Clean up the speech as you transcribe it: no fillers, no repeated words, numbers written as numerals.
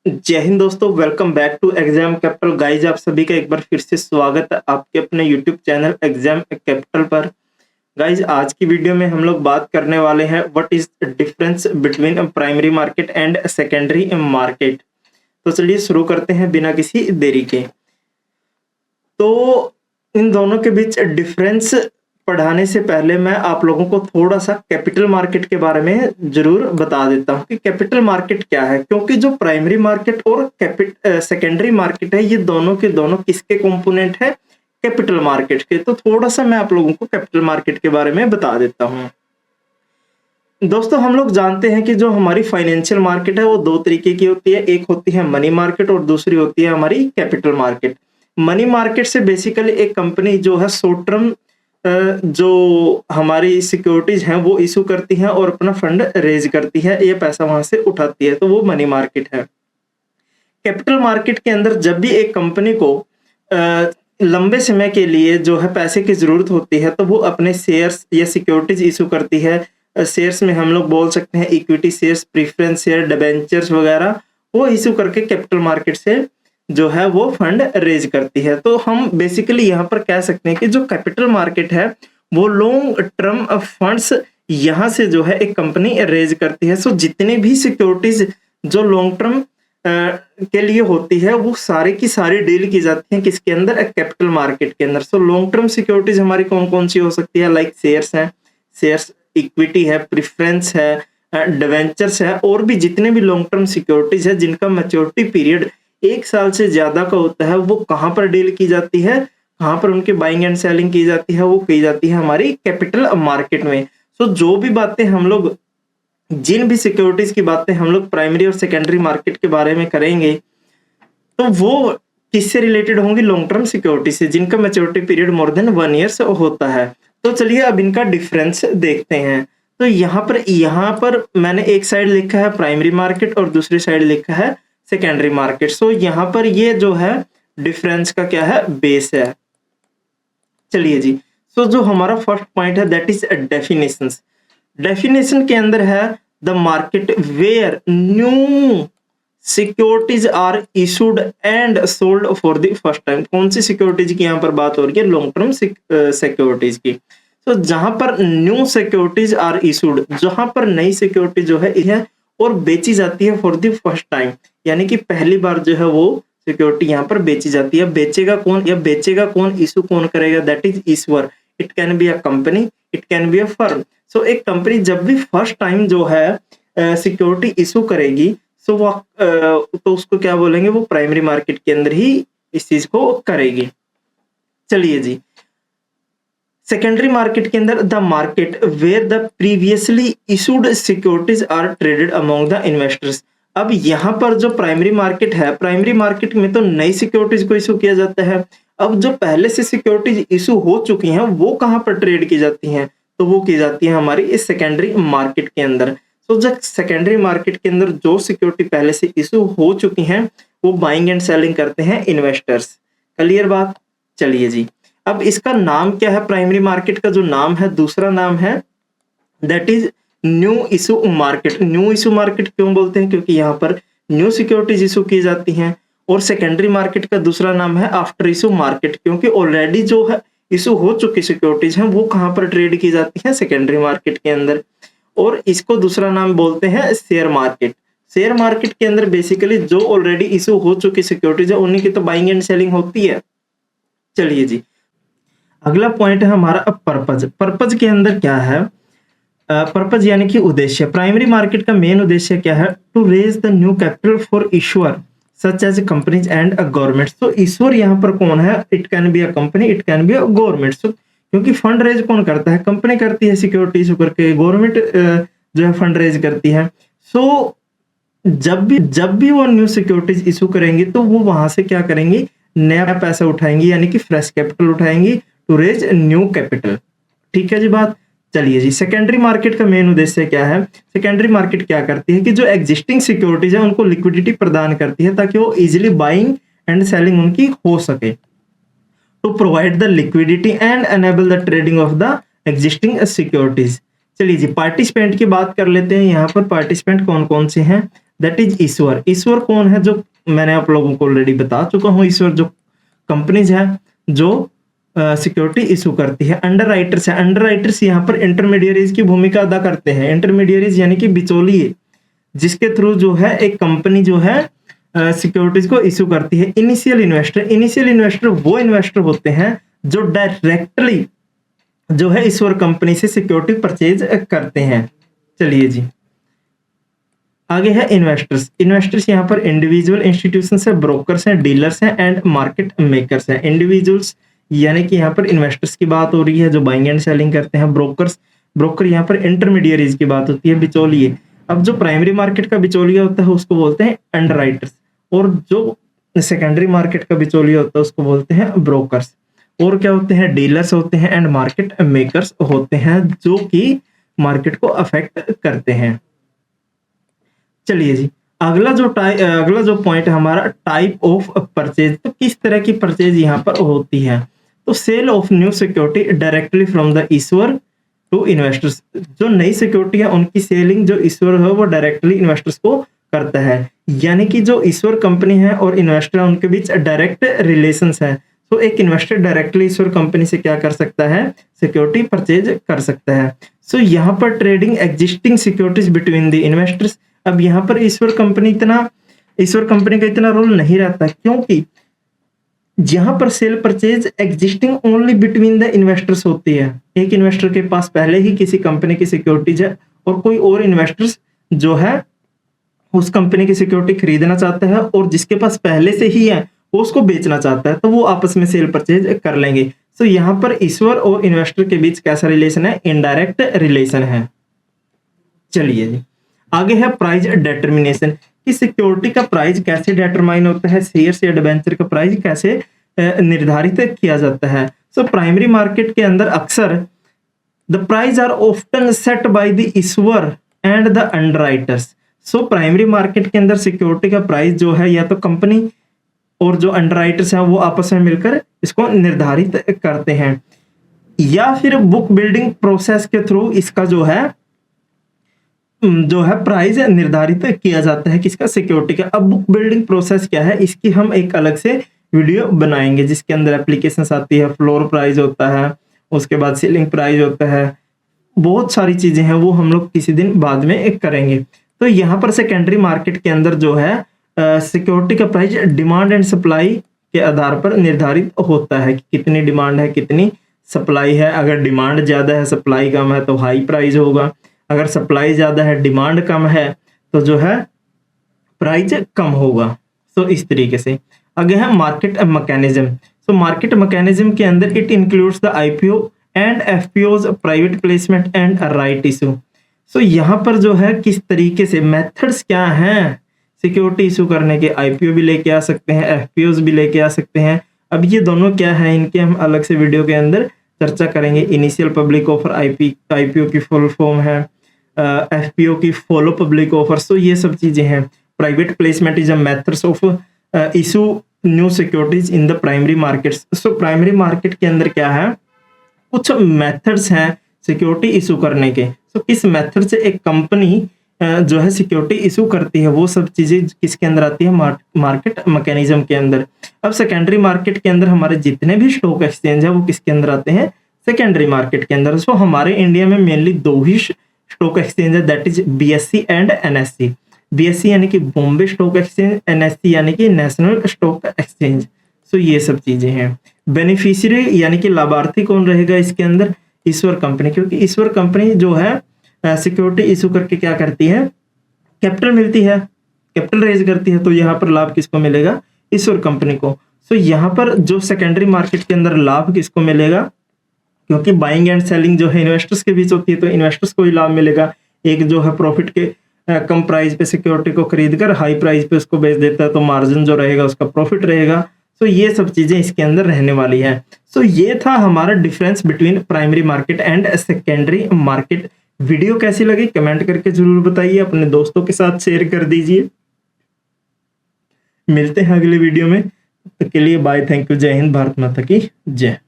जय हिंद दोस्तों, welcome back to exam capital. Guys आप सभी का एक बार फिर से स्वागत है आपके अपने यूट्यूब चैनल एग्जाम कैपिटल पर। गाइज आज की वीडियो में हम लोग बात करने वाले हैं what is difference between primary market and secondary market. तो चलिए शुरू करते हैं बिना किसी देरी के। तो इन दोनों के बीच डिफरेंस पढ़ाने से पहले मैं आप लोगों को थोड़ा सा कैपिटल मार्केट के बारे में जरूर बता देता हूं कि कैपिटल मार्केट क्या है, क्योंकि जो प्राइमरी मार्केट और सेकेंडरी मार्केट है ये दोनों के दोनों किसके कंपोनेंट है, कैपिटल मार्केट के। तो थोड़ा सा मैं आप लोगों को कैपिटल मार्केट के बारे में बता देता हूं। दोस्तों हम लोग जानते हैं कि जो हमारी फाइनेंशियल मार्केट है वो दो तरीके की होती है, एक होती है मनी मार्केट और दूसरी होती है हमारी कैपिटल मार्केट। मनी मार्केट से बेसिकली एक कंपनी जो है शॉर्ट टर्म जो हमारी सिक्योरिटीज हैं वो इशू करती है और अपना फंड रेज करती है, ये पैसा वहां से उठाती है, तो वो मनी मार्केट है। कैपिटल मार्केट के अंदर जब भी एक कंपनी को लंबे समय के लिए जो है पैसे की जरूरत होती है तो वो अपने शेयर्स या सिक्योरिटीज इशू करती है। शेयर्स में हम लोग बोल सकते हैं equity shares, preference share, debentures वगैरह, वो इशू करके कैपिटल मार्केट से जो है वो फंड रेज करती है। तो हम बेसिकली यहाँ पर कह सकते हैं कि जो कैपिटल मार्केट है वो लॉन्ग टर्म फंड्स यहाँ से जो है एक कंपनी रेज करती है। सो जितने भी सिक्योरिटीज जो लॉन्ग टर्म के लिए होती है वो सारे की सारी डील की जाती है किसके अंदर, कैपिटल मार्केट के अंदर। सो लॉन्ग टर्म सिक्योरिटीज हमारी कौन कौन सी हो सकती है, लाइक शेयर्स हैं, शेयर्स, इक्विटी है, प्रेफरेंस है, डिवेंचर्स है, और भी जितने भी लॉन्ग टर्म सिक्योरिटीज है जिनका मैच्योरिटी पीरियड 1 साल से ज्यादा का होता है, वो कहां पर डील की जाती है, कहां पर उनकी बाइंग एंड सेलिंग की जाती है, वो की जाती है हमारी कैपिटल मार्केट में। सो जो भी बातें हम लोग, जिन भी सिक्योरिटीज की बातें हम लोग प्राइमरी और सेकेंडरी मार्केट के बारे में करेंगे तो वो किससे रिलेटेड होंगी, लॉन्ग टर्म सिक्योरिटी से जिनका maturity period more than 1 year होता है। तो चलिए अब इनका डिफरेंस देखते हैं। तो यहाँ पर मैंने एक साइड लिखा है प्राइमरी मार्केट और दूसरी साइड लिखा है सेकेंडरी मार्केट। सो यहाँ पर ये जो है डिफरेंस का क्या है, बेस है। चलिए जी, सो जो हमारा फर्स्ट पॉइंट है दैट इज डेफिनेशंस। डेफिनेशन के अंदर है the market where new securities are issued and sold for the first time. कौन सी सिक्योरिटीज की यहाँ पर बात हो रही है, लॉन्ग टर्म सिक्योरिटीज की। तो जहां पर न्यू सिक्योरिटीज आर इशूड, जहां पर नई सिक्योरिटी जो है और बेची जाती है फॉर द फर्स्ट टाइम, यानी कि पहली बार जो है वो सिक्योरिटी यहाँ पर बेची जाती है। बेचेगा कौन, या बेचेगा कौन, इशू कौन करेगा, that is issuer. It can be a company, it can be a firm. So एक कंपनी जब भी फर्स्ट टाइम जो है सिक्योरिटी इशू करेगी सो वो तो उसको क्या बोलेंगे, वो प्राइमरी मार्केट के अंदर ही इस चीज को करेगी। चलिए जी, सेकेंडरी मार्केट के अंदर the market where the previously issued securities are traded among the investors. अब यहाँ पर जो प्राइमरी मार्केट है, प्राइमरी मार्केट में तो नई सिक्योरिटीज को इशू किया जाता है। अब जो पहले से सिक्योरिटीज इशू हो चुकी हैं वो कहाँ पर ट्रेड की जाती हैं, तो वो की जाती है हमारी इस सेकेंडरी मार्केट के अंदर। तो जब सेकेंडरी मार्केट के अंदर जो सिक्योरिटी पहले से इशू हो चुकी हैं वो बाइंग एंड सेलिंग करते हैं इन्वेस्टर्स। क्लियर बात। चलिए जी, अब इसका नाम क्या है, प्राइमरी मार्केट का जो नाम है, दूसरा नाम है that is new issue market. New issue market क्यों बोलते हैं, क्योंकि यहाँ पर न्यू सिक्योरिटीज इशू की जाती हैं। और सेकेंडरी मार्केट का दूसरा नाम है आफ्टर इशू मार्केट, क्योंकि ऑलरेडी जो है इशू हो चुकी सिक्योरिटीज हैं वो कहाँ पर ट्रेड की जाती है, सेकेंडरी मार्केट के अंदर। और इसको दूसरा नाम बोलते हैं शेयर मार्केट। शेयर मार्केट के अंदर बेसिकली जो ऑलरेडी इशू हो चुकी सिक्योरिटीज है उन्हीं की तो बाइंग एंड सेलिंग होती है। चलिए जी, अगला पॉइंट है हमारा अब पर्पज। पर्पज के अंदर क्या है, पर्पज यानी कि उद्देश्य। प्राइमरी मार्केट का मेन उद्देश्य क्या है, to raise the new capital for issuer such as companies and a government. तो इशूअर यहाँ पर कौन है, it can be a company, it can be a government. So क्योंकि फंड रेज कौन करता है, कंपनी करती है सिक्योरिटी इशू करके, गवर्नमेंट जो है फंड रेज करती है। सो जब भी वो न्यू सिक्योरिटीज इशू करेंगी तो वो वहां से क्या करेंगी, नया पैसा उठाएंगी, यानी कि फ्रेश कैपिटल उठाएंगी टू रेज न्यू कैपिटल। ठीक है जी बात। चलिए जी, सेकेंडरी मार्केट का मेन उद्देश्य क्या है, सेकेंडरी मार्केट क्या करती है कि जो एग्जिस्टिंग सिक्योरिटीज है उनको लिक्विडिटी प्रदान करती है ताकि वो इजीली बाइंग एंड सेलिंग उनकी हो सके। To provide the liquidity and enable the trading of the existing securities. चलिए जी, पार्टिसिपेंट की बात कर लेते हैं। यहाँ पर पार्टिसिपेंट कौन कौन से हैं, दैट इज ईश्वर। ईश्वर कौन है? जो मैंने आप लोगों को ऑलरेडी बता चुका हूँ। ईश्वर जो कंपनीज है जो सिक्योरिटी इशू करती है। अंडरराइटर्स है, अंडरराइटर्स यहाँ पर इंटरमीडियरीज की भूमिका अदा करते हैं। इंटरमीडियरीज यानी कि बिचौलिए, जिसके थ्रू जो है एक कंपनी जो है सिक्योरिटीज को इशू करती है। इनिशियल इन्वेस्टर, इनिशियल इन्वेस्टर वो इन्वेस्टर होते हैं जो डायरेक्टली जो है ईश्वर कंपनी से सिक्योरिटी परचेज करते हैं। चलिए जी, आगे है इन्वेस्टर्स। इन्वेस्टर्स यहाँ पर इंडिविजुअल इंस्टीट्यूशंस है, ब्रोकर्स हैं, डीलर्स हैं एंड मार्केट मेकर्स हैं। इंडिविजुअल्स यानी कि यहाँ पर इन्वेस्टर्स की बात हो रही है जो बाइंग एंड सेलिंग करते हैं। ब्रोकर्स, ब्रोकर यहाँ पर इंटरमीडियरीज की बात होती है, बिचौलिए। अब जो प्राइमरी मार्केट का बिचौलिया होता है उसको बोलते हैं अंडरराइटर्स, और जो सेकेंडरी मार्केट का बिचौलिया होता है उसको बोलते हैं ब्रोकर्स। और क्या होते हैं? डीलर्स होते हैं एंड मार्केट मेकर्स होते हैं, जो कि मार्केट को अफेक्ट करते हैं। चलिए जी, अगला जो पॉइंट है हमारा, टाइप ऑफ परचेज। तो किस तरह की परचेज यहाँ पर होती है? तो sale of new security directly from the issuer to investors. जो नई सिक्योरिटी है उनकी सेलिंग जो इश्यूअर है वो डायरेक्टली इन्वेस्टर्स को करता है। यानी कि जो इश्यूअर कंपनी है और इन्वेस्टर है उनके बीच डायरेक्ट रिलेशंस है। तो एक इन्वेस्टर डायरेक्टली इश्यूअर कंपनी से क्या कर सकता है? सिक्योरिटी परचेज कर सकता है। सो यहाँ पर trading existing securities between the investors. अब यहाँ पर ईश्वर कंपनी का इतना रोल नहीं रहता, क्योंकि जहां पर cell purchase existing only between the investors होती है। एक इन्वेस्टर के पास पहले ही किसी कंपनी की सिक्योरिटीज है और कोई और इन्वेस्टर्स जो है उस कंपनी की सिक्योरिटी खरीदना चाहता है और जिसके पास पहले से ही है वो उसको बेचना चाहता है, तो वो आपस में सेल परचेज कर लेंगे। तो यहाँ पर ईश्वर और इन्वेस्टर के बीच कैसा रिलेशन है? इनडायरेक्ट रिलेशन है। चलिए जी, आगे है प्राइस डिटरमिनेशन कि सिक्योरिटी का प्राइस कैसे डिटरमाइन होता है, शेयर्स या डिबेंचर का प्राइस कैसे निर्धारित किया जाता है। सो प्राइमरी मार्केट के अंदर अक्सर the price are often set by the issuer and the underwriters. So primary market के अंदर सिक्योरिटी का प्राइस जो है या तो कंपनी और जो अंडरराइटर्स हैं वो आपस में मिलकर इसको निर्धारित करते हैं, या फिर बुक बिल्डिंग प्रोसेस के थ्रू इसका जो है प्राइस निर्धारित किया जाता है किसका? सिक्योरिटी का। अब बुक बिल्डिंग प्रोसेस क्या है इसकी हम एक अलग से वीडियो बनाएंगे, जिसके अंदर एप्लीकेशंस आती है, फ्लोर प्राइस होता है, उसके बाद सीलिंग प्राइस होता है, बहुत सारी चीजें हैं, वो हम लोग किसी दिन बाद में एक करेंगे। तो यहाँ पर सेकेंडरी मार्केट के अंदर जो है सिक्योरिटी का प्राइस डिमांड एंड सप्लाई के आधार पर निर्धारित होता है कि कितनी डिमांड है कितनी सप्लाई है। अगर डिमांड ज्यादा है सप्लाई कम है तो हाई प्राइस होगा, अगर सप्लाई ज्यादा है डिमांड कम है तो जो है प्राइस कम होगा। तो इस तरीके से आगे है मार्केट मैकेनिज्म। तो मार्केट मैकेनिज्म के अंदर it includes the IPO and FPOs, private placement and right issue. So यहाँ पर जो है किस तरीके से मेथड्स क्या हैं सिक्योरिटी इशू करने के? आईपीओ भी लेके आ सकते हैं, एफपीओज भी लेके आ सकते हैं। अब ये दोनों क्या है इनके हम अलग से वीडियो के अंदर चर्चा करेंगे। इनिशियल पब्लिक ऑफर आईपीओ की फुल फॉर्म है, एफपीओ की फॉलो पब्लिक ऑफर। तो ये सब चीजें हैं। Private placement is a methods of issue new securities in the primary markets. So primary market के अंदर क्या है, कुछ मेथड्स हैं सिक्योरिटी इशू करने के। तो किस मेथड से एक कंपनी जो है सिक्योरिटी इशू करती है वो सब चीजें किसके अंदर आती है? मार्केट मैकेनिज्म के अंदर। अब सेकेंडरी मार्केट के अंदर हमारे जितने भी स्टॉक एक्सचेंज है वो किसके अंदर आते हैं? सेकेंडरी मार्केट के अंदर। सो हमारे इंडिया में मेनली दो ही स्टॉक एक्सचेंज है, that is BSc and NSC. BSc यानी कि बॉम्बे स्टॉक एक्सचेंज, एनएससी यानी कि नेशनल स्टॉक एक्सचेंज। सो ये सब चीजें हैं। बेनिफिशियरी यानी कि लाभार्थी कौन रहेगा इसके अंदर? ईश्वर कंपनी, क्योंकि ईश्वर कंपनी जो है सिक्योरिटी इशू करके क्या करती है? कैपिटल मिलती है, कैपिटल रेज करती है। तो यहाँ पर लाभ किसको मिलेगा? ईश्वर कंपनी को। सो यहाँ पर जो सेकेंडरी मार्केट के अंदर लाभ किसको मिलेगा? क्योंकि बाइंग एंड सेलिंग जो है इन्वेस्टर्स के बीच होती है तो इन्वेस्टर्स को ही लाभ मिलेगा। एक जो है प्रॉफिट के कम प्राइस पे सिक्योरिटी को खरीद कर हाई प्राइस पे उसको बेच देता है तो मार्जिन जो रहेगा उसका प्रॉफिट रहेगा। सो ये सब चीजें इसके अंदर रहने वाली है। सो ये था हमारा difference between primary market and secondary market. Video कैसी लगी कमेंट करके जरूर बताइए, अपने दोस्तों के साथ शेयर कर दीजिए। मिलते हैं अगले वीडियो में, तब तक के लिए बाय, थैंक यू, जय हिंद, भारत माता की जय।